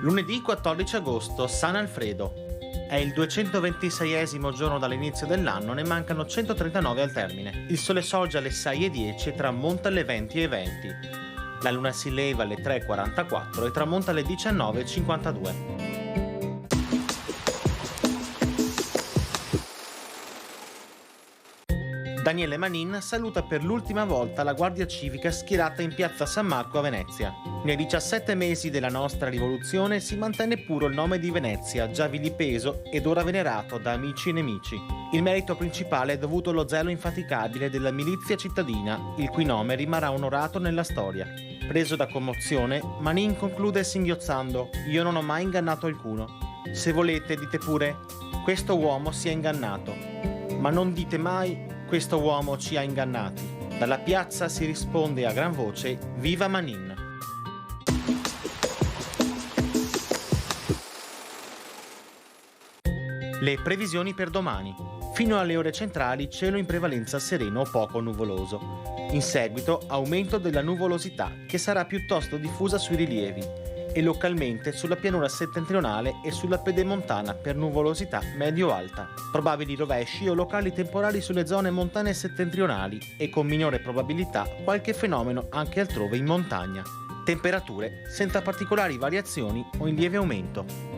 Lunedì 14 agosto, San Alfredo. È il 226esimo giorno dall'inizio dell'anno, ne mancano 139 al termine. Il sole sorge alle 6:10 e tramonta alle 20:20. La luna si leva alle 3:44 e tramonta alle 19:52. Daniele Manin saluta per l'ultima volta la Guardia Civica schierata in piazza San Marco a Venezia. Nei 17 mesi della nostra rivoluzione si mantenne puro il nome di Venezia, già vilipeso ed ora venerato da amici e nemici. Il merito principale è dovuto allo zelo infaticabile della milizia cittadina, il cui nome rimarrà onorato nella storia. Preso da commozione, Manin conclude singhiozzando: «Io non ho mai ingannato alcuno. Se volete, dite pure: questo uomo si è ingannato. Ma non dite mai: questo uomo ci ha ingannati». Dalla piazza si risponde a gran voce: «Viva Manin!». Le previsioni per domani. Fino alle ore centrali cielo in prevalenza sereno o poco nuvoloso. In seguito aumento della nuvolosità, che sarà piuttosto diffusa sui rilievi e localmente sulla pianura settentrionale e sulla pedemontana per nuvolosità medio-alta. Probabili rovesci o locali temporali sulle zone montane settentrionali e con minore probabilità qualche fenomeno anche altrove in montagna. Temperature senza particolari variazioni o in lieve aumento.